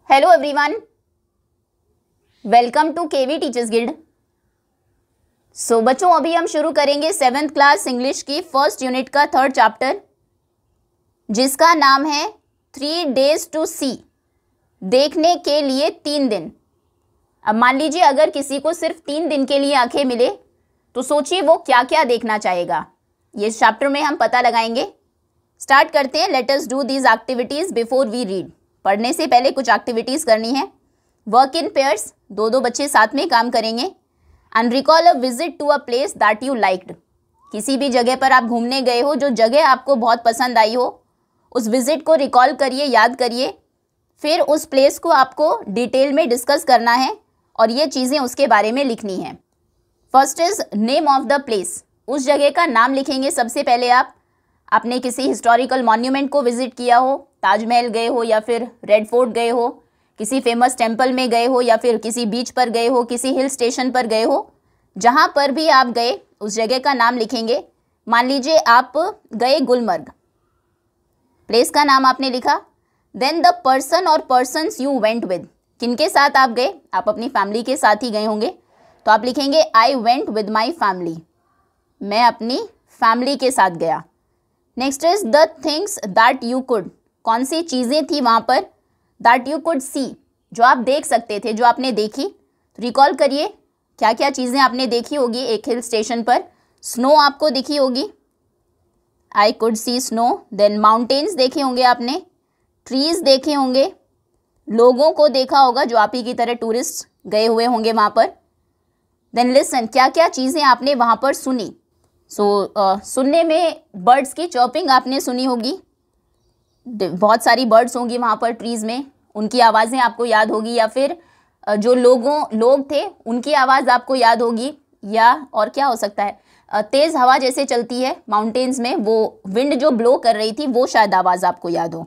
Hello everyone, welcome to KV teachers guild. So बच्चों, अभी हम शुरू करेंगे 7th क्लास इंग्लिश की फर्स्ट यूनिट का 3rd चैप्टर, जिसका नाम है 3 days टू सी, देखने के लिए 3 दिन। अब मान लीजिए अगर किसी को सिर्फ 3 दिन के लिए आंखें मिले तो सोचिए वो क्या क्या देखना चाहेगा। ये इस चैप्टर में हम पता लगाएंगे। स्टार्ट करते हैं। Let us do these activities before we read. पढ़ने से पहले कुछ एक्टिविटीज़ करनी है। वर्क इन पेयर्स, 2-2 बच्चे साथ में काम करेंगे। And recall a visit to a place that you liked. किसी भी जगह पर आप घूमने गए हो, जो जगह आपको बहुत पसंद आई हो, उस विजिट को रिकॉल करिए, याद करिए। फिर उस प्लेस को आपको डिटेल में डिस्कस करना है और ये चीज़ें उसके बारे में लिखनी है। First is name of the place. उस जगह का नाम लिखेंगे सबसे पहले। आपने किसी हिस्टोरिकल मॉन्यूमेंट को विजिट किया हो, ताजमहल गए हो या फिर रेड फोर्ट गए हो, किसी फेमस टेम्पल में गए हो या फिर किसी बीच पर गए हो, किसी हिल स्टेशन पर गए हो, जहाँ पर भी आप गए उस जगह का नाम लिखेंगे। मान लीजिए आप गए गुलमर्ग, प्लेस का नाम आपने लिखा। देन द पर्सन और पर्सन्स यू वेंट विद। किनके साथ आप गए? आप अपनी फैमिली के साथ ही गए होंगे, तो आप लिखेंगे I went with my family. मैं अपनी फैमिली के साथ गया। Next is the things that you could. कौन सी चीज़ें थी वहाँ पर? दैट यू कुड सी, जो आप देख सकते थे, जो आपने देखी। तो रिकॉल करिए क्या क्या चीज़ें आपने देखी होगी एक हिल स्टेशन पर। स्नो आपको दिखी होगी, I could see snow. Then mountains देखे होंगे आपने, ट्रीज देखे होंगे, लोगों को देखा होगा जो आप ही की तरह टूरिस्ट गए हुए होंगे वहाँ पर। देन लिसन, क्या क्या चीज़ें आपने वहाँ पर सुनी। सुनने में बर्ड्स की चॉपिंग आपने सुनी होगी। बहुत सारी बर्ड्स होंगी वहाँ पर ट्रीज़ में, उनकी आवाज़ें आपको याद होगी, या फिर जो लोग थे उनकी आवाज़ आपको याद होगी। या और क्या हो सकता है, तेज़ हवा जैसे चलती है माउंटेन्स में, वो विंड जो ब्लो कर रही थी वो शायद आवाज़ आपको याद हो,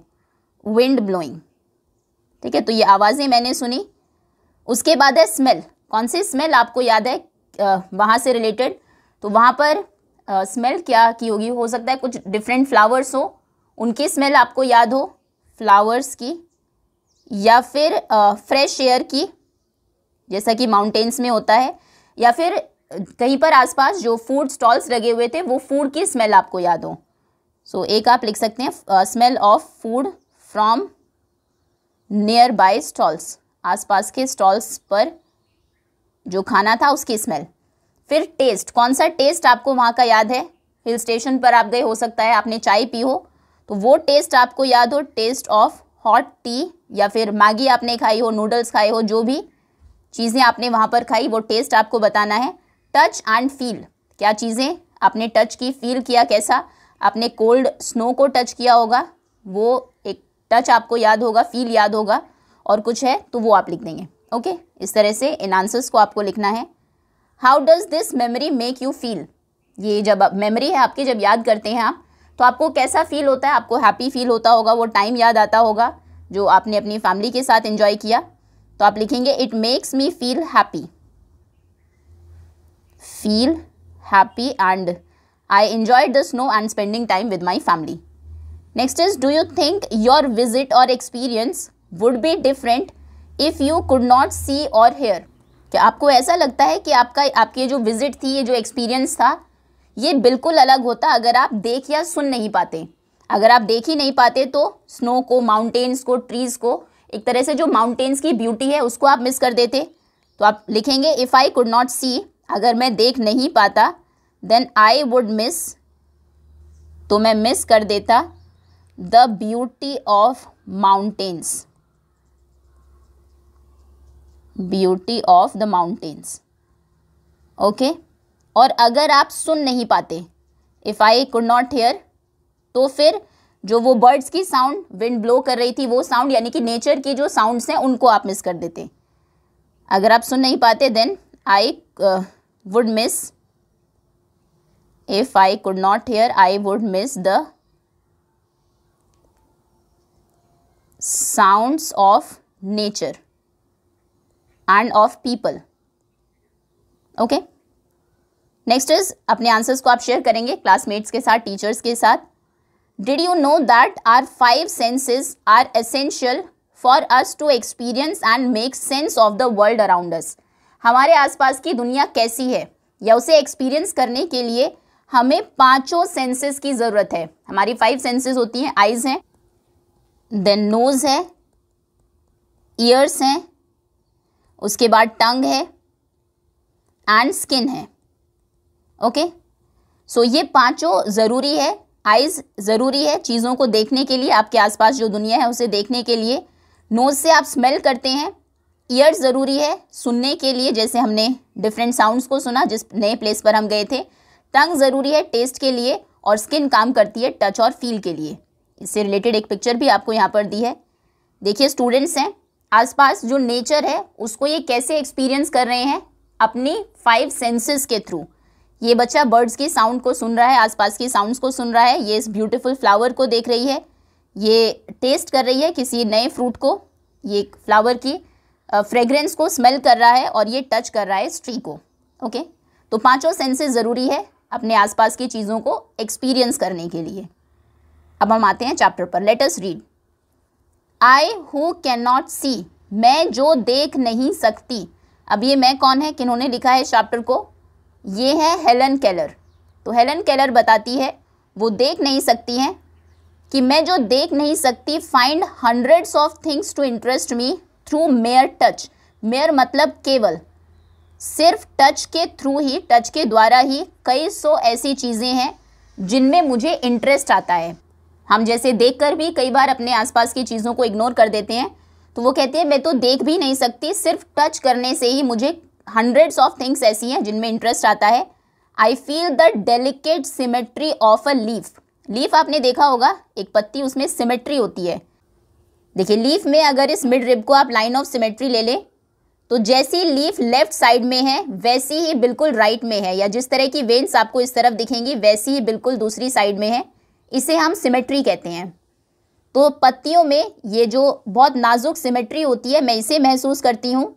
विंड ब्लोइंग। ठीक है, तो ये आवाज़ें मैंने सुनी। उसके बाद है स्मेल। कौन सी स्मेल आपको याद है वहाँ से रिलेटेड? तो वहाँ पर स्मेल क्या की होगी? हो सकता है कुछ डिफरेंट फ्लावर्स हो, उनकी स्मेल आपको याद हो, फ्लावर्स की, या फिर फ्रेश एयर की, जैसा कि माउंटेन्स में होता है, या फिर कहीं पर आसपास जो फूड स्टॉल्स लगे हुए थे वो फूड की स्मेल आपको याद हो। सो एक आप लिख सकते हैं smell of food from near by stalls. आसपास के स्टॉल्स पर जो खाना था उसकी स्मेल। फिर टेस्ट, कौन सा टेस्ट आपको वहाँ का याद है? हिल स्टेशन पर आप गए, हो सकता है आपने चाय पी हो, तो वो टेस्ट आपको याद हो, टेस्ट ऑफ हॉट टी, या फिर मैगी आपने खाई हो, नूडल्स खाए हो, जो भी चीज़ें आपने वहाँ पर खाई वो टेस्ट आपको बताना है। टच एंड फील, क्या चीज़ें आपने टच की, फील किया, कैसा? आपने कोल्ड स्नो को टच किया होगा, वो एक टच आपको याद होगा, फील याद होगा, और कुछ है तो वो आप लिख देंगे। ओके, इस तरह से इन आंसर्स को आपको लिखना है। How does this memory make you feel. ये जब मेमोरी है आपकी, जब याद करते हैं आप, तो आपको कैसा फील होता है? आपको हैप्पी फील होता होगा, वो टाइम याद आता होगा जो आपने अपनी फैमिली के साथ एंजॉय किया। तो आप लिखेंगे it makes me feel happy, feel happy and I enjoyed the snow and spending time with my family. Next is do you think your visit और experience would be different if you could not see और hear. क्या आपको ऐसा लगता है कि आपकी जो विजिट थी, ये जो एक्सपीरियंस था, ये बिल्कुल अलग होता अगर आप देख या सुन नहीं पाते? अगर आप देख ही नहीं पाते तो स्नो को, माउंटेन्स को, ट्रीज़ को, एक तरह से जो माउंटेन्स की ब्यूटी है उसको आप मिस कर देते। तो आप लिखेंगे इफ़ आई कुड नॉट सी, अगर मैं देख नहीं पाता, देन आई वुड मिस, तो मैं मिस कर देता the beauty of mountains, beauty of the mountains. Okay, और अगर आप सुन नहीं पाते, if I could not hair, तो फिर जो वो बर्ड्स की साउंड विंड ब्लो कर रही थी वो साउंड, यानी कि नेचर की जो साउंड्स हैं उनको आप मिस कर देते। अगर आप सुन नहीं पाते, then I would miss, if I could not hear I would miss the sounds of nature and of people. Okay, next is अपने आंसर्स को आप शेयर करेंगे क्लासमेट्स के साथ, टीचर्स के साथ। Did you know that our 5 senses are essential for us to experience and make sense of the world around us. हमारे आसपास की दुनिया कैसी है या उसे एक्सपीरियंस करने के लिए हमें 5 सेंसेस की ज़रूरत है। हमारी 5 सेंसेस होती हैं। आइज़ हैं, देन नोज़ है, ईयर्स हैं, उसके बाद टंग है एंड स्किन है। ओके, सो ये 5 ज़रूरी है। आइज़ ज़रूरी है चीज़ों को देखने के लिए, आपके आसपास जो दुनिया है उसे देखने के लिए। नोज़ से आप स्मेल करते हैं। ईयर्स ज़रूरी है सुनने के लिए, जैसे हमने डिफरेंट साउंड्स को सुना जिस नए प्लेस पर हम गए थे। टंग ज़रूरी है टेस्ट के लिए, और स्किन काम करती है टच और फील के लिए। इससे रिलेटेड एक पिक्चर भी आपको यहाँ पर दी है। देखिए स्टूडेंट्स हैं, आसपास जो नेचर है उसको ये कैसे एक्सपीरियंस कर रहे हैं, अपनी 5 सेंसेस के थ्रू। ये बच्चा बर्ड्स की साउंड को सुन रहा है, आसपास की साउंड्स को सुन रहा है, ये इस ब्यूटीफुल फ्लावर को देख रही है, ये टेस्ट कर रही है किसी नए फ्रूट को, ये फ्लावर की फ्रेग्रेंस को स्मेल कर रहा है, और ये टच कर रहा है इस ट्री को। ओके, तो 5 सेंसेस ज़रूरी है अपने आसपास की चीज़ों को एक्सपीरियंस करने के लिए। अब हम आते हैं चैप्टर पर। Let us read. I who can not see, मैं जो देख नहीं सकती। अब ये मैं कौन है, किन्होंने लिखा है इस चैप्टर को? ये है हेलन केलर। तो हेलन केलर बताती है, वो देख नहीं सकती हैं, कि मैं जो देख नहीं सकती, find hundreds of things to interest me through mere touch. Mere मतलब केवल, सिर्फ टच के थ्रू ही, टच के द्वारा ही कई सौ ऐसी चीज़ें हैं जिनमें मुझे इंटरेस्ट आता है। हम जैसे देखकर भी कई बार अपने आसपास की चीज़ों को इग्नोर कर देते हैं, तो वो कहते हैं मैं तो देख भी नहीं सकती, सिर्फ टच करने से ही मुझे हंड्रेड्स ऑफ थिंग्स ऐसी हैं जिनमें इंटरेस्ट आता है। I feel the delicate symmetry of a leaf. Leaf आपने देखा होगा, एक पत्ती, उसमें सिमेट्री होती है। देखिए लीफ में अगर इस मिड रिब को आप लाइन ऑफ सिमेट्री ले लें, तो जैसी लीफ लेफ्ट साइड में है वैसी ही बिल्कुल राइट में है, या जिस तरह की वेन्स आपको इस तरफ दिखेंगी वैसी ही बिल्कुल दूसरी साइड में है। इसे हम सिमेट्री कहते हैं। तो पत्तियों में ये जो बहुत नाजुक सिमेट्री होती है, मैं इसे महसूस करती हूँ।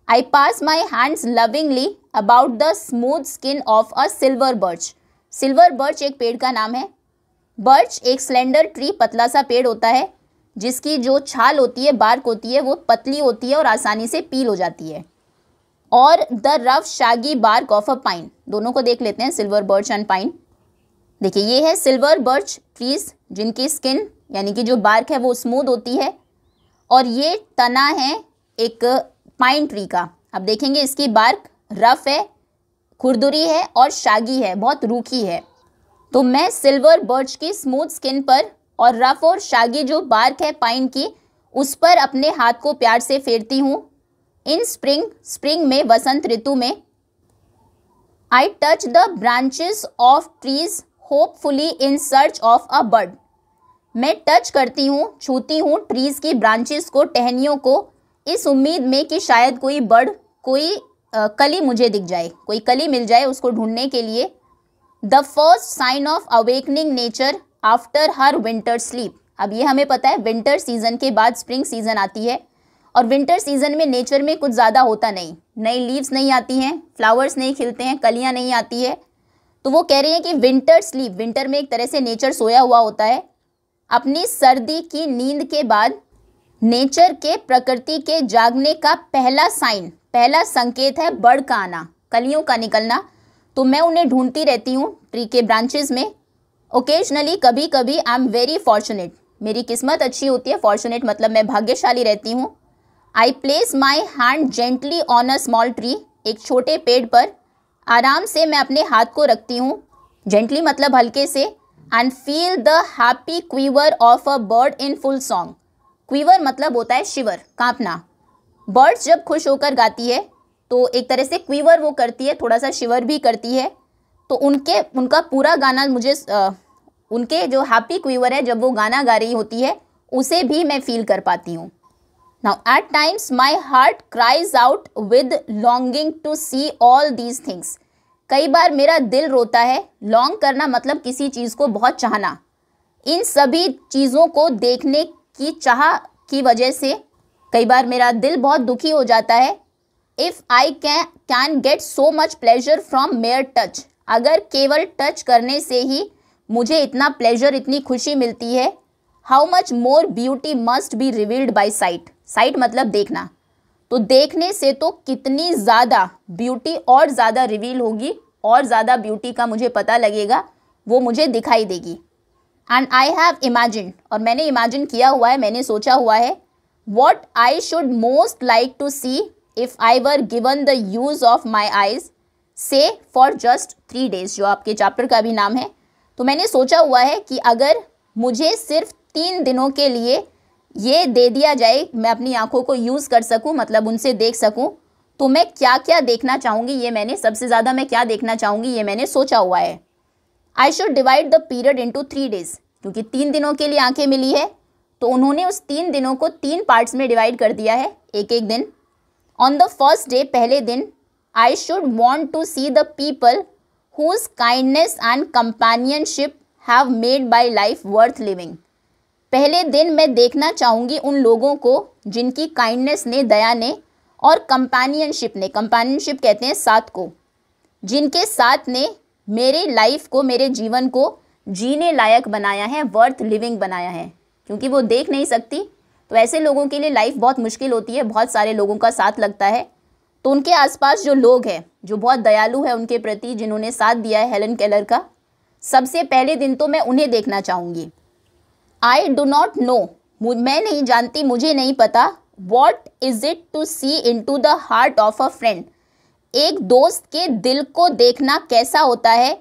I pass my hands lovingly about the smooth skin of a silver birch. Silver birch एक पेड़ का नाम है। बर्च एक स्लेंडर ट्री, पतला सा पेड़ होता है, जिसकी जो छाल होती है, बार्क होती है, वो पतली होती है और आसानी से पील हो जाती है। और the rough shaggy bark of a pine. दोनों को देख लेते हैं, सिल्वर बर्च एंड पाइन। देखिए ये है सिल्वर बर्च ट्रीज, जिनकी स्किन यानी कि जो बार्क है वो स्मूथ होती है, और ये तना है एक पाइन ट्री का। अब देखेंगे इसकी बार्क रफ है, खुरदुरी है और शागी है, बहुत रूखी है। तो मैं सिल्वर बर्च की स्मूथ स्किन पर और रफ और शागी जो बार्क है पाइन की, उस पर अपने हाथ को प्यार से फेरती हूँ। इन स्प्रिंग, स्प्रिंग में, वसंत ऋतु में। I touch the branches of trees hopefully in search of a bird. मैं टच करती हूँ, छूती हूँ ट्रीज की ब्रांचेस को, टहनियों को, इस उम्मीद में कि शायद कोई बर्ड, कोई कली मुझे दिख जाए, कोई कली मिल जाए, उसको ढूंढने के लिए। The first sign of awakening nature after her winter sleep. अब ये हमें पता है विंटर सीजन के बाद स्प्रिंग सीजन आती है, और विंटर सीजन में नेचर में कुछ ज़्यादा होता नहीं, नई लीव्स नहीं आती हैं, फ्लावर्स नहीं खिलते हैं, कलियाँ नहीं आती है। तो वो कह रही हैं कि विंटर स्लीप, विंटर में एक तरह से नेचर सोया हुआ होता है। अपनी सर्दी की नींद के बाद नेचर के, प्रकृति के जागने का पहला साइन, पहला संकेत है बर्ड का आना, कलियों का निकलना। तो मैं उन्हें ढूंढती रहती हूँ ट्री के ब्रांचेस में। ओकेजनली, कभी कभी, आई एम वेरी फॉर्चुनेट, मेरी किस्मत अच्छी होती है, फॉर्चुनेट मतलब मैं भाग्यशाली रहती हूँ। I place my hand gently on a small tree, एक छोटे पेड़ पर आराम से मैं अपने हाथ को रखती हूँ, जेंटली मतलब हल्के से। And feel the happy quiver of a bird in full song. Quiver मतलब होता है शिवर, कांपना। बर्ड्स जब खुश होकर गाती है तो एक तरह से क्वीवर वो करती है, थोड़ा सा शिवर भी करती है। तो उनका पूरा गाना मुझे, उनके जो हैप्पी क्वीवर है जब वो गाना गा रही होती है, उसे भी मैं फील कर पाती हूँ। Now at times my heart cries out with longing to see all these things. कई बार मेरा दिल रोता है, लॉन्ग करना मतलब किसी चीज़ को बहुत चाहना, इन सभी चीज़ों को देखने की चाह की वजह से कई बार मेरा दिल बहुत दुखी हो जाता है। If I can get so much pleasure from mayor touch. अगर केवल टच करने से ही मुझे इतना प्लेजर, इतनी खुशी मिलती है, how much more beauty must be revealed bye site. Site मतलब देखना, तो देखने से तो कितनी ज़्यादा ब्यूटी और ज़्यादा रिवील होगी, और ज़्यादा ब्यूटी का मुझे पता लगेगा, वो मुझे दिखाई देगी। एंड आई हैव इमेजिन, और मैंने इमेजिन किया हुआ है, मैंने सोचा हुआ है, what I should most like to see if I were given the use of my eyes से फॉर जस्ट 3 days, जो आपके चैप्टर का भी नाम है। तो मैंने सोचा हुआ है कि अगर मुझे सिर्फ 3 दिनों के लिए ये दे दिया जाए, मैं अपनी आंखों को यूज़ कर सकूं, मतलब उनसे देख सकूं, तो मैं क्या क्या देखना चाहूँगी, ये मैंने सबसे ज़्यादा मैं क्या देखना चाहूँगी ये मैंने सोचा हुआ है। I should divide the period into 3 days, क्योंकि 3 दिनों के लिए आंखें मिली है, तो उन्होंने उस 3 दिनों को 3 पार्ट्स में डिवाइड कर दिया है, एक एक दिन। ऑन द फर्स्ट डे, पहले दिन, I should want to see the people whose kindness and companionship have made my life worth living. पहले दिन मैं देखना चाहूँगी उन लोगों को जिनकी काइंडनेस ने, दया ने, और कंपेनियनशिप ने, कंपेनियनशिप कहते हैं साथ को, जिनके साथ ने मेरे लाइफ को, मेरे जीवन को जीने लायक बनाया है, वर्थ लिविंग बनाया है। क्योंकि वो देख नहीं सकती, तो ऐसे लोगों के लिए लाइफ बहुत मुश्किल होती है, बहुत सारे लोगों का साथ लगता है। तो उनके आसपास जो लोग हैं, जो बहुत दयालु है उनके प्रति, जिन्होंने साथ दिया है हेलन केलर का, सबसे पहले दिन तो मैं उन्हें देखना चाहूँगी। आई डू नॉट नो, मैं नहीं जानती, मुझे नहीं पता, what is it to see into the heart of a friend, एक दोस्त के दिल को देखना कैसा होता है,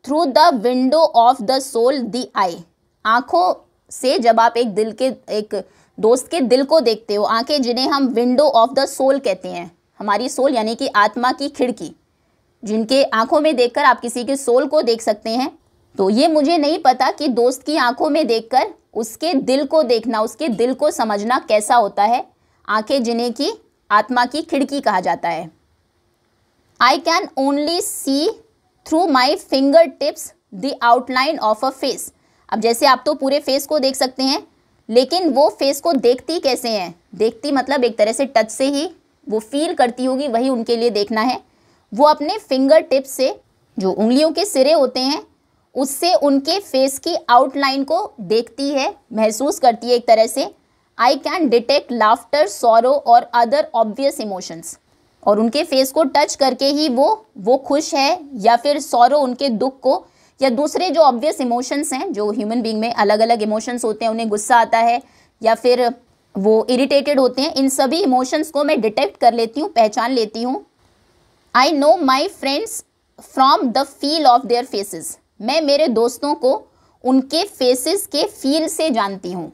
through the window of the soul the eye, आँखों से जब आप एक दोस्त के दिल को देखते हो, आंखें जिन्हें हम विंडो ऑफ द सोल कहते हैं, हमारी सोल यानी कि आत्मा की खिड़की, जिनके आंखों में देखकर आप किसी के सोल को देख सकते हैं। तो ये मुझे नहीं पता कि दोस्त की आंखों में देखकर उसके दिल को देखना, उसके दिल को समझना कैसा होता है, आंखें जिन्हें कि आत्मा की खिड़की कहा जाता है। I can only see through my finger tips the outline of a face. अब जैसे आप तो पूरे फेस को देख सकते हैं, लेकिन वो फेस को देखती कैसे हैं, देखती मतलब एक तरह से टच से ही वो फील करती होगी, वही उनके लिए देखना है। वो अपने फिंगर टिप्स से, जो उंगलियों के सिरे होते हैं, उससे उनके फेस की आउटलाइन को देखती है, महसूस करती है एक तरह से। I can detect laughter, sorrow और अदर ऑब्वियस इमोशंस, और उनके फेस को टच करके ही वो खुश है या फिर सॉरो उनके दुख को, या दूसरे जो ऑब्वियस इमोशंस हैं, जो ह्यूमन बीइंग में अलग अलग इमोशंस होते हैं, उन्हें गुस्सा आता है या फिर वो इरिटेटेड होते हैं, इन सभी इमोशंस को मैं डिटेक्ट कर लेती हूँ, पहचान लेती हूँ। I know my friends from the feel of their faces, मैं मेरे दोस्तों को उनके फेसेस के फील से जानती हूँ।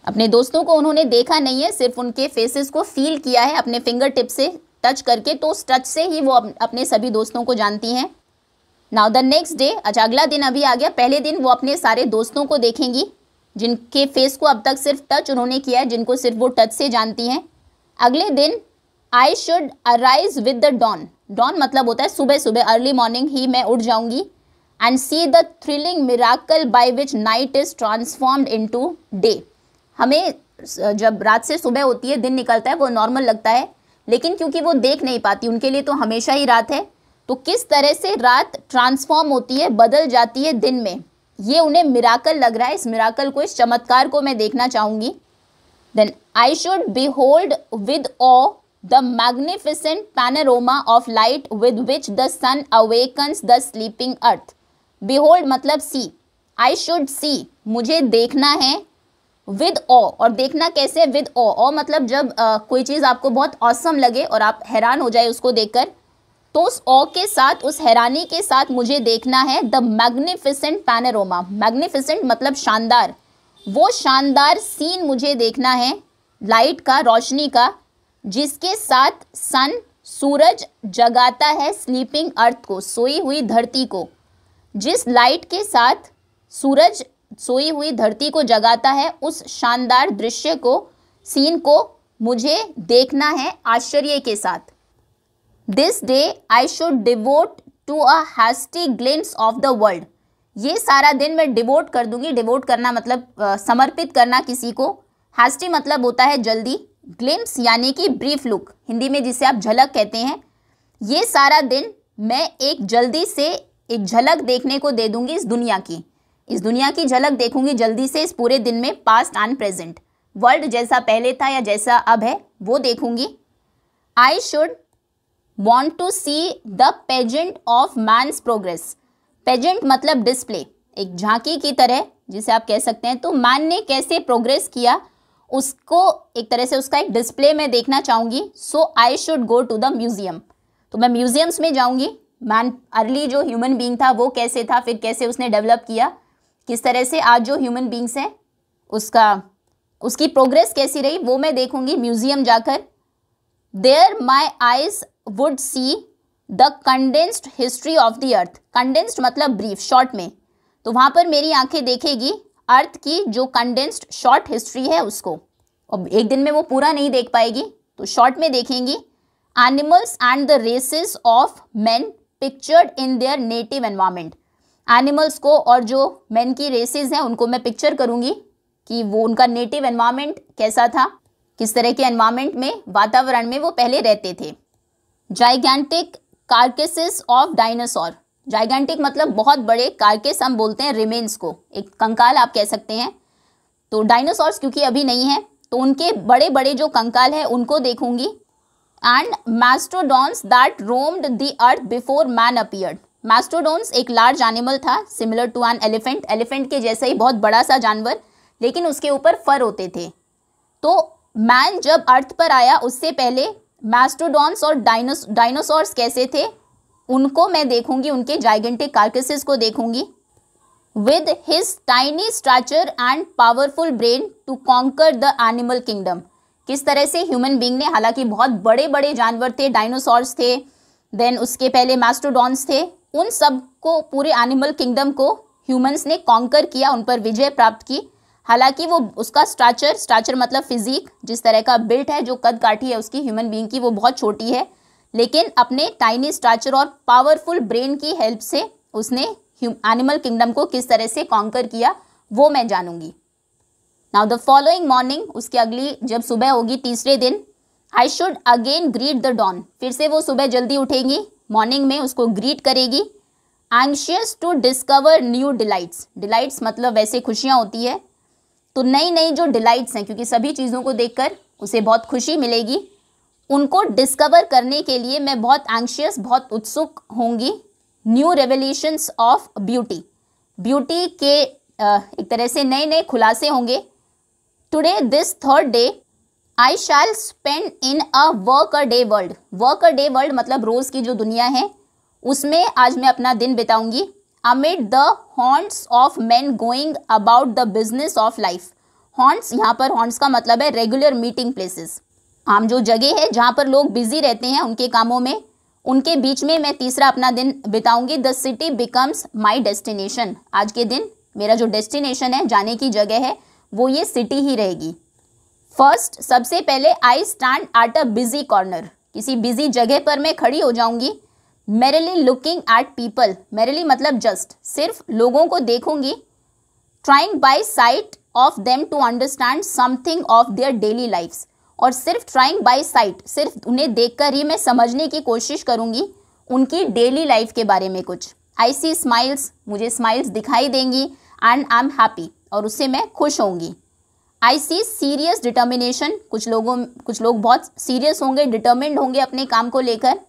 अपने दोस्तों को उन्होंने देखा नहीं है, सिर्फ उनके फेसेस को फील किया है अपने फिंगर टिप से टच करके, तो उस टच से ही वो अपने सभी दोस्तों को जानती हैं। नाउ द नेक्स्ट डे, अच्छा अगला दिन अभी आ गया। पहले दिन वो अपने सारे दोस्तों को देखेंगी जिनके फेस को अब तक सिर्फ टच उन्होंने किया है, जिनको सिर्फ वो टच से जानती हैं। अगले दिन I should arise with the dawn, dawn मतलब होता है सुबह सुबह, अर्ली मॉर्निंग ही मैं उठ जाऊंगी, and see the thrilling miracle by which night is transformed into day. हमें जब रात से सुबह होती है, दिन निकलता है, वो नॉर्मल लगता है, लेकिन क्योंकि वो देख नहीं पाती, उनके लिए तो हमेशा ही रात है, तो किस तरह से रात ट्रांसफॉर्म होती है, बदल जाती है दिन में, ये उन्हें मिराकल लग रहा है। इस मिराकल को, इस चमत्कार को मैं देखना चाहूँगी। Then I should behold with awe the magnificent panorama of light with which the sun awakens the sleeping earth. Behold मतलब सी, आई शुड सी मुझे देखना है, विद ऑ, और देखना कैसे, विद ऑ मतलब जब कोई चीज़ आपको बहुत ऑसम लगे और आप हैरान हो जाए उसको देखकर, तो उस ऑ के साथ, उस हैरानी के साथ मुझे देखना है द मैग्निफिसेंट पैनोरमा। मैग्निफिसेंट मतलब शानदार, वो शानदार सीन मुझे देखना है लाइट का, रोशनी का, जिसके साथ सन, सूरज जगाता है स्लीपिंग अर्थ को, सोई हुई धरती को। जिस लाइट के साथ सूरज सोई हुई धरती को जगाता है, उस शानदार दृश्य को, सीन को मुझे देखना है आश्चर्य के साथ। This day I should devote to a hasty glimpse of the world. ये सारा दिन मैं डिवोट कर दूंगी, डिवोट करना मतलब समर्पित करना किसी को, हैस्टी मतलब होता है जल्दी, ग्लिम्स यानी कि ब्रीफ लुक, हिंदी में जिसे आप झलक कहते हैं। ये सारा दिन मैं एक जल्दी से एक झलक देखने को दे दूंगी इस दुनिया की, इस दुनिया की झलक देखूंगी जल्दी से इस पूरे दिन में, पास्ट एंड प्रेजेंट। वर्ल्ड जैसा पहले था या जैसा अब है वो देखूंगी। I should want to see the pageant of man's progress. Pageant मतलब डिस्प्ले, एक झांकी की तरह जिसे आप कह सकते हैं। तो मैन ने कैसे प्रोग्रेस किया उसको एक तरह से उसका एक डिस्प्ले में देखना चाहूँगी। So I should go to the museum. तो मैं म्यूजियम्स में जाऊँगी। मैन अर्ली जो ह्यूमन बीइंग था वो कैसे था, फिर कैसे उसने डेवलप किया, किस तरह से आज जो ह्यूमन बीइंग्स हैं उसकी प्रोग्रेस कैसी रही, वो मैं देखूँगी म्यूजियम जाकर। There my eyes would see the condensed history of the earth. Condensed मतलब ब्रीफ, शॉर्ट में। तो वहाँ पर मेरी आंखें देखेगी अर्थ की जो कंडेंस्ड शॉर्ट हिस्ट्री है उसको। अब एक दिन में वो पूरा नहीं देख पाएगी तो शॉर्ट में देखेंगी। Animals and the races of man pictured in their native environment. Animals को और जो मैन की रेसेस हैं उनको मैं पिक्चर करूँगी कि वो उनका नेटिव एनवायरमेंट कैसा था, किस तरह के एनवायरमेंट में, वातावरण में वो पहले रहते थे। Gigantic carcasses of dinosaur. Gigantic मतलब बहुत बड़े, कार्केस हम बोलते हैं रिमेन्स को, एक कंकाल आप कह सकते हैं। तो डायनासोर्स क्योंकि अभी नहीं है तो उनके बड़े बड़े जो कंकाल है उनको देखूंगी। And mastodons that roamed the earth before man appeared. Mastodons एक लार्ज एनिमल था similar to an elephant. Elephant के जैसा ही बहुत बड़ा सा जानवर, लेकिन उसके ऊपर फर होते थे। तो मैन जब अर्थ पर आया उससे पहले मैस्टोडॉन्स और डायनासोर्स कैसे थे उनको मैं देखूंगी, उनके जाइगेंटिक कार्केसेस को देखूंगी। With his tiny stature and powerful brain to conquer the animal kingdom. किस तरह से ह्यूमन बीइंग ने, हालांकि बहुत बड़े बड़े जानवर थे, डायनासोर्स थे, देन उसके पहले मैस्टोडॉन्स थे, उन सब को, पूरे एनिमल किंगडम को ह्यूमंस ने कॉन्कर किया, उन पर विजय प्राप्त की। हालांकि वो उसका स्टैचर मतलब फिजिक, जिस तरह का बिल्ट है, जो कद काठी है उसकी ह्यूमन बीइंग की, वो बहुत छोटी है, लेकिन अपने टाइनी स्टैचर और पावरफुल ब्रेन की हेल्प से उसने एनिमल किंगडम को किस तरह से कॉन्कर किया वो मैं जानूंगी। नाउ द फॉलोइंग मॉर्निंग, उसके अगली जब सुबह होगी तीसरे दिन, I should again greet the dawn. फिर से वो सुबह जल्दी उठेगी, मॉर्निंग में उसको ग्रीट करेगी। Anxious to discover new delights. Delights मतलब वैसे खुशियाँ होती है, तो नई नई जो डिलाइट्स हैं, क्योंकि सभी चीज़ों को देखकर उसे बहुत खुशी मिलेगी, उनको डिस्कवर करने के लिए मैं बहुत एंशियस, बहुत उत्सुक होंगी। New revelations of beauty. Beauty के एक तरह से नए नए खुलासे होंगे। Today this third day I shall spend in a workaday world. Workaday world मतलब रोज़ की जो दुनिया है उसमें आज मैं अपना दिन बिताऊंगी। Amid the haunts of man going about the business of life. Haunts, यहाँ पर हॉन्ट्स का मतलब है रेगुलर मीटिंग प्लेसेस, आम जो जगह है जहाँ पर लोग बिजी रहते हैं उनके कामों में, उनके बीच में मैं तीसरा अपना दिन बिताऊंगी। The city becomes my destination. आज के दिन मेरा जो डेस्टिनेशन है, जाने की जगह है, वो ये सिटी ही रहेगी। फर्स्ट, सबसे पहले I stand at a busy corner. किसी बिजी जगह पर मैं खड़ी हो जाऊंगी। Merely looking at people. Merely मतलब जस्ट, सिर्फ लोगों को देखूंगी। Trying by sight of them to understand something of their daily lifes. और सिर्फ ट्राइंग बाई साइट, सिर्फ उन्हें देखकर ही मैं समझने की कोशिश करूंगी उनकी डेली लाइफ के बारे में कुछ। आई सी स्माइल्स, मुझे स्माइल्स दिखाई देंगी। एंड आई एम हैप्पी, और उससे मैं खुश होंगी। आई सी सीरियस डिटर्मिनेशन, कुछ लोग बहुत सीरियस होंगे, डिटर्मिन्ड होंगे अपने काम को लेकर।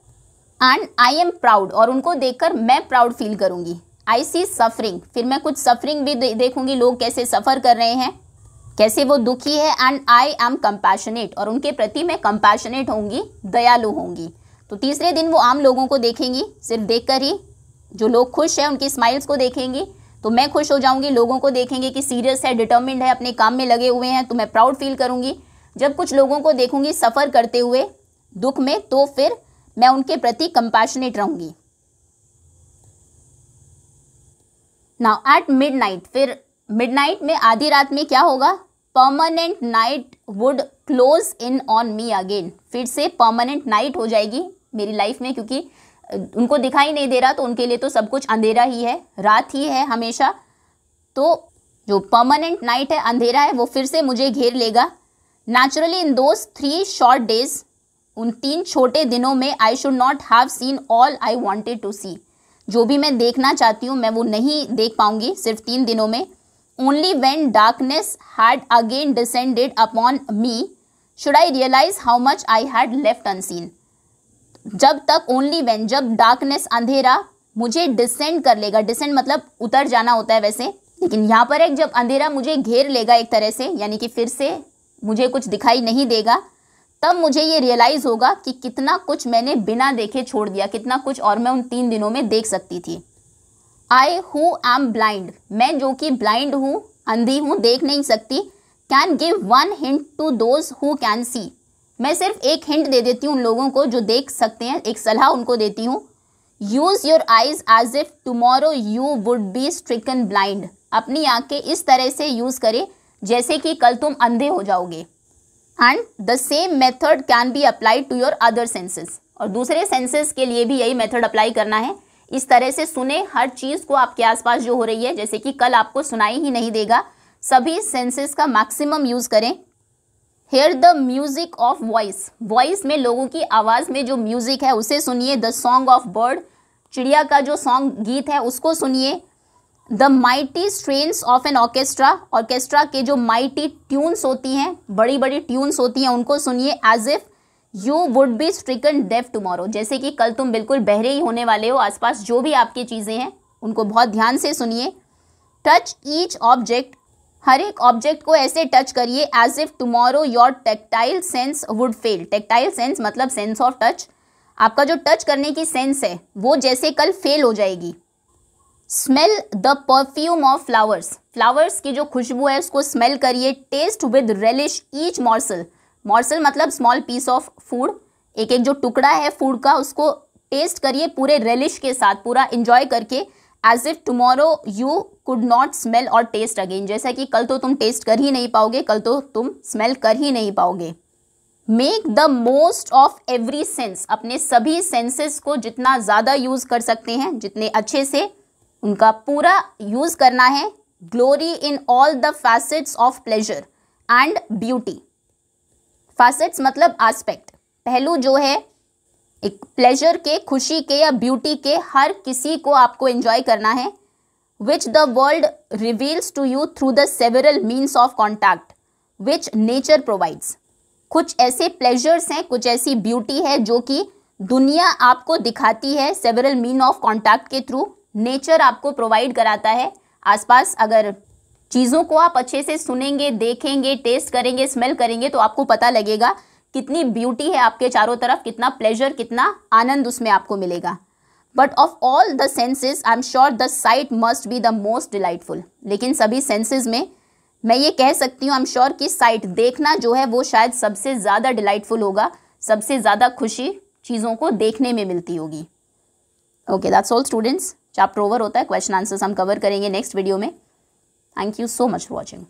एंड आई एम प्राउड, और उनको देखकर मैं प्राउड फील करूंगी। आई सी सफरिंग, फिर मैं कुछ सफरिंग भी देखूंगी, लोग कैसे सफ़र कर रहे हैं, कैसे वो दुखी है। एंड आई एम कंपैशनेट, और उनके प्रति मैं कंपैशनेट होंगी, दयालु होंगी। तो तीसरे दिन वो आम लोगों को देखेंगी, सिर्फ देखकर ही, जो लोग खुश हैं उनकी स्माइल्स को देखेंगी तो मैं खुश हो जाऊंगी। लोगों को देखेंगे कि सीरियस है, डिटर्मिन्ड है, अपने काम में लगे हुए हैं, तो मैं प्राउड फील करूंगी। जब कुछ लोगों को देखूंगी सफ़र करते हुए दुख में, तो फिर मैं उनके प्रति कंपैशनेट रहूंगी। नाउ एट मिडनाइट, फिर मिडनाइट में आधी रात में क्या होगा? Permanent night would close in on me again. फिर से परमानेंट नाइट हो जाएगी मेरी लाइफ में, क्योंकि उनको दिखाई नहीं दे रहा, तो उनके लिए तो सब कुछ अंधेरा ही है, रात ही है हमेशा। तो जो परमानेंट नाइट है, अंधेरा है, वो फिर से मुझे घेर लेगा। Naturally in those 3 short days, उन 3 छोटे दिनों में, I should not have seen all I wanted to see. जो भी मैं देखना चाहती हूँ मैं वो नहीं देख पाऊंगी सिर्फ 3 दिनों में। Only when darkness had again descended upon me should I realize how much I had left unseen. जब तक ओनली व्हेन, जब डार्कनेस अंधेरा मुझे डिसेंड कर लेगा, डिसेंड मतलब उतर जाना होता है वैसे, लेकिन यहाँ पर एक जब अंधेरा मुझे घेर लेगा एक तरह से, यानी कि फिर से मुझे कुछ दिखाई नहीं देगा, तब मुझे ये रियलाइज़ होगा कि कितना कुछ मैंने बिना देखे छोड़ दिया, कितना कुछ और मैं उन 3 दिनों में देख सकती थी। आई हु एम ब्लाइंड, मैं जो कि ब्लाइंड हूँ, अंधी हूँ, देख नहीं सकती, can give 1 hint to those who can see, मैं सिर्फ एक हिंट दे देती हूँ उन लोगों को जो देख सकते हैं, एक सलाह उनको देती हूँ। Use your eyes as if tomorrow you would be stricken blind, अपनी आंखें इस तरह से यूज़ करें जैसे कि कल तुम अंधे हो जाओगे। And the same method can be applied to your other senses, और दूसरे सेंसेस के लिए भी यही मेथड अप्लाई करना है। इस तरह से सुने हर चीज़ को आपके आसपास जो हो रही है, जैसे कि कल आपको सुनाई ही नहीं देगा, सभी सेंसेस का मैक्सिमम यूज़ करें। Hear the music of voice, voice में लोगों की आवाज़ में जो म्यूजिक है उसे सुनिए। द सॉन्ग ऑफ बर्ड, चिड़िया का जो सॉन्ग गीत है उसको सुनिए। The mighty strains of an orchestra, orchestra के जो माइटी ट्यून्स होती हैं, बड़ी बड़ी ट्यून्स होती हैं, उनको सुनिए। As if you would be stricken deaf tomorrow, जैसे कि कल तुम बिल्कुल बहरे ही होने वाले हो। आसपास जो भी आपकी चीज़ें हैं उनको बहुत ध्यान से सुनिए। टच ईच ऑब्जेक्ट, हर एक ऑब्जेक्ट को ऐसे टच करिए as if tomorrow your tactile sense would fail. Tactile sense मतलब सेंस ऑफ टच, आपका जो टच करने की सेंस है वो जैसे कल फेल हो जाएगी। Smell the perfume of flowers, flowers की जो खुशबू है उसको स्मेल करिए। Taste with relish each morsel, morsel मतलब स्मॉल पीस ऑफ फूड, एक एक जो टुकड़ा है फूड का उसको टेस्ट करिए पूरे रेलिश के साथ, पूरा इंजॉय करके। As if tomorrow you could not smell और टेस्ट अगेन, जैसा कि कल तो तुम टेस्ट कर ही नहीं पाओगे, कल तो तुम स्मेल कर ही नहीं पाओगे। Make the most of every sense, अपने सभी सेंसेस को जितना ज़्यादा यूज़ कर सकते हैं, जितने अच्छे से उनका पूरा यूज़ करना है। Glory in all the facets of pleasure and beauty, facets मतलब एस्पेक्ट, पहलू जो है एक प्लेजर के, खुशी के या ब्यूटी के, हर किसी को आपको एंजॉय करना है। Which the world reveals to you through the several means of contact which nature provides, कुछ ऐसे प्लेजर्स हैं, कुछ ऐसी ब्यूटी है जो कि दुनिया आपको दिखाती है सेवरल मीन ऑफ कॉन्टैक्ट के थ्रू, नेचर आपको प्रोवाइड कराता है। आसपास अगर चीज़ों को आप अच्छे से सुनेंगे, देखेंगे, टेस्ट करेंगे, स्मेल करेंगे तो आपको पता लगेगा कितनी ब्यूटी है आपके चारों तरफ, कितना प्लेजर, कितना आनंद उसमें आपको मिलेगा। But of all the senses I am sure the site must be the most delightful, लेकिन सभी सेंसेस में मैं ये कह सकती हूँ आई एम श्योर कि साइट, देखना जो है वो शायद सबसे ज़्यादा डिलाइटफुल होगा, सबसे ज़्यादा खुशी चीज़ों को देखने में मिलती होगी। Okay, that's all students, chapter over होता है। क्वेश्चन आंसर्स हम कवर करेंगे नेक्स्ट वीडियो में। Thank you so much for watching.